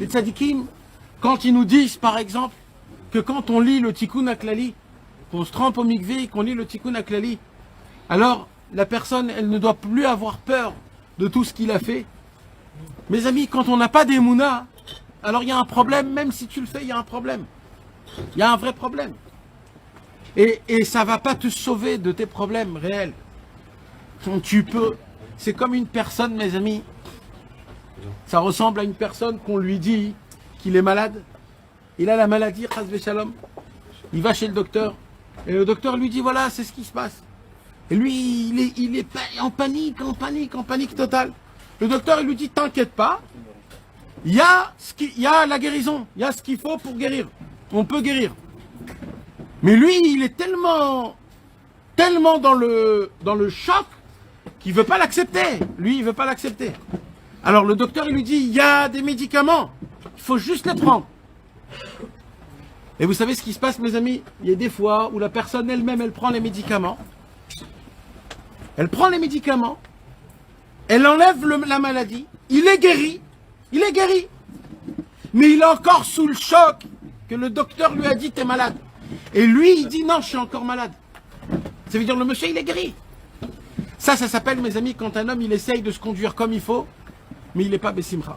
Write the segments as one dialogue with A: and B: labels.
A: les tzadikim, quand ils nous disent, par exemple, que quand on lit le Tikkun HaKlali, qu'on se trempe au mikvé et qu'on lit le Tikkun HaKlali, alors la personne, elle ne doit plus avoir peur de tout ce qu'il a fait. Mes amis, quand on n'a pas d'émouna, alors il y a un problème, même si tu le fais, il y a un problème. Il y a un vrai problème. Et ça ne va pas te sauver de tes problèmes réels. Tu peux. C'est comme une personne, mes amis. Ça ressemble à une personne qu'on lui dit qu'il est malade. Il a la maladie, chas v'shalom. Il va chez le docteur. Et le docteur lui dit, voilà, c'est ce qui se passe. Et lui, il est en panique totale. Le docteur, il lui dit, t'inquiète pas. Il y a la guérison. Il y a ce qu'il faut pour guérir. On peut guérir. Mais lui, il est tellement dans le choc qu'il ne veut pas l'accepter. Lui, il ne veut pas l'accepter. Alors le docteur, il lui dit, il y a des médicaments. Il faut juste les prendre. Et vous savez ce qui se passe, mes amis? Il y a des fois où la personne elle-même, elle prend les médicaments. Elle prend les médicaments. Elle enlève la maladie. Il est guéri. Il est guéri. Mais il est encore sous le choc que le docteur lui a dit, t'es malade. Et lui, il dit, non, je suis encore malade. Ça veut dire, le monsieur, il est guéri. Ça s'appelle, mes amis, quand un homme, il essaye de se conduire comme il faut, mais il n'est pas Bessimcha.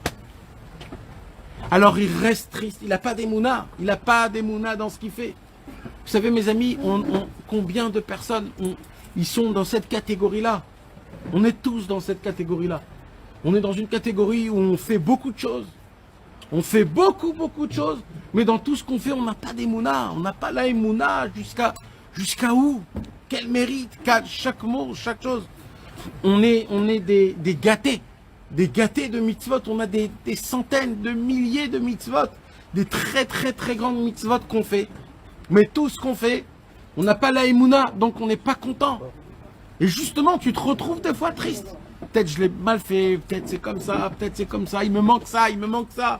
A: Alors il reste triste, il n'a pas d'émouna, il n'a pas d'émouna dans ce qu'il fait. Vous savez, mes amis, combien de personnes ils sont dans cette catégorie-là? On est tous dans cette catégorie-là. On est dans une catégorie où on fait beaucoup de choses. On fait beaucoup de choses, mais dans tout ce qu'on fait, on n'a pas d'émouna. On n'a pas la émouna jusqu'à où? Quel mérite? Chaque mot, chaque chose. On est des gâtés. Des gâtés de mitzvot. On a des centaines de milliers de mitzvot. Des très grandes mitzvot qu'on fait. Mais tout ce qu'on fait, on n'a pas la émouna, donc on n'est pas content. Et justement, tu te retrouves des fois triste. Peut-être je l'ai mal fait, peut-être c'est comme ça, peut-être c'est comme ça, il me manque ça, il me manque ça.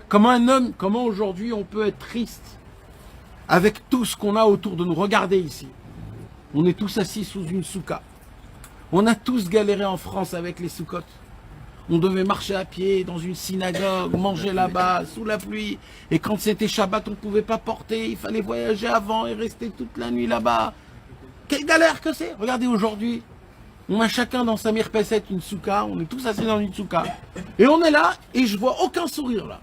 A: Comment aujourd'hui on peut être triste avec tout ce qu'on a autour de nous? Regardez ici. On est tous assis sous une souka. On a tous galéré en France avec les soukottes. On devait marcher à pied dans une synagogue, manger là-bas, sous la pluie. Et quand c'était Shabbat, on ne pouvait pas porter. Il fallait voyager avant et rester toute la nuit là-bas. Quelle galère que c'est! Regardez aujourd'hui. On a chacun dans sa mirpesset une souka. On est tous assis dans une souka. Et on est là et je vois aucun sourire là.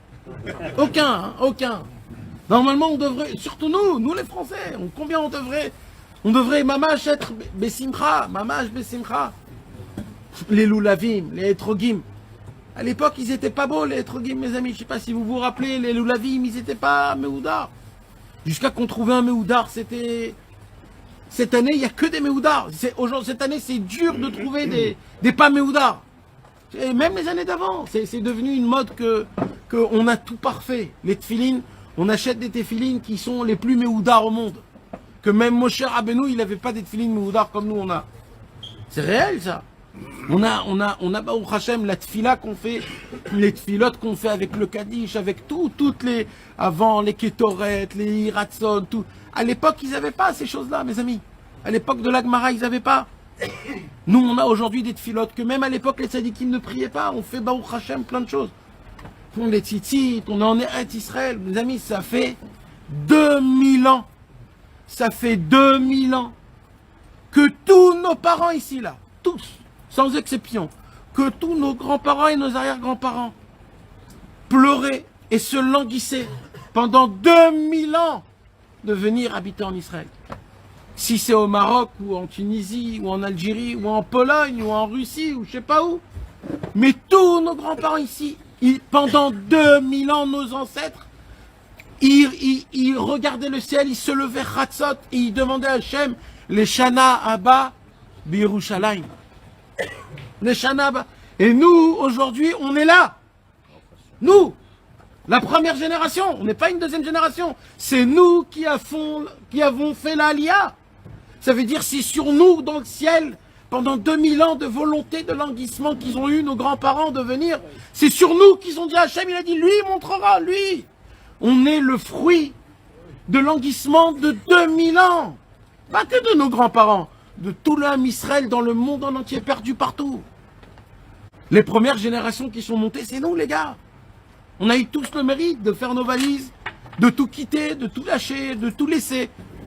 A: Aucun, hein, aucun. Normalement, on devrait, surtout nous les Français, combien on devrait, mamash être Bessimcha, mamash Bessimcha. Les loulavim, les etrogim. À l'époque, ils étaient pas beaux, les etrogim, mes amis. Je sais pas si vous vous rappelez, les loulavim, ils étaient pas méhoudar. Jusqu'à qu'on trouvait un méhoudar, c'était... Cette année, il n'y a que des méhoudars. Cette année, c'est dur de trouver des pas méhoudars. Et même les années d'avant, c'est devenu une mode qu'on a tout parfait. Les tefilines, on achète des tefilines qui sont les plus méhoudars au monde. Que même Moshe Rabbeinu, il n'avait pas des tefilines méhoudars comme nous on a. C'est réel ça. On a Baruch Hashem, la tefila qu'on fait, les tefilotes qu'on fait avec le Kaddish, avec toutes les, avant les Ketoret, les Hiratzon, tout. À l'époque, ils n'avaient pas ces choses-là, mes amis. À l'époque de l'Agmara, ils n'avaient pas. Nous, on a aujourd'hui des tefilotes que même à l'époque, les tzadikim ne priaient pas. On fait Baruch Hashem, plein de choses. On les tzitzit, on est en Eretz Israël. Mes amis, ça fait 2000 ans. Ça fait 2000 ans que tous nos parents ici, là, tous, sans exception, que tous nos grands-parents et nos arrière-grands-parents pleuraient et se languissaient pendant 2000 ans de venir habiter en Israël. Si c'est au Maroc, ou en Tunisie, ou en Algérie, ou en Pologne, ou en Russie, ou je sais pas où. Mais tous nos grands-parents ici, pendant 2000 ans, nos ancêtres, ils regardaient le ciel, ils se levaient Chatzot, et ils demandaient à Hachem, les Shana Abba, Birushalayim. Les Shana Abba. Et nous, aujourd'hui, on est là. Nous, la première génération, on n'est pas une deuxième génération. C'est nous qui avons fait l'Aliyah. Ça veut dire c'est sur nous, dans le ciel, pendant 2000 ans de volonté, de languissement qu'ils ont eu, nos grands-parents, de venir. C'est sur nous qu'ils ont dit, Hachem, il a dit, lui, il montrera, lui. On est le fruit de languissement de 2000 ans. Pas que de nos grands-parents, de tout l'âme Israël dans le monde en entier, perdu partout. Les premières générations qui sont montées, c'est nous, les gars. On a eu tous le mérite de faire nos valises, de tout quitter, de tout lâcher, de tout laisser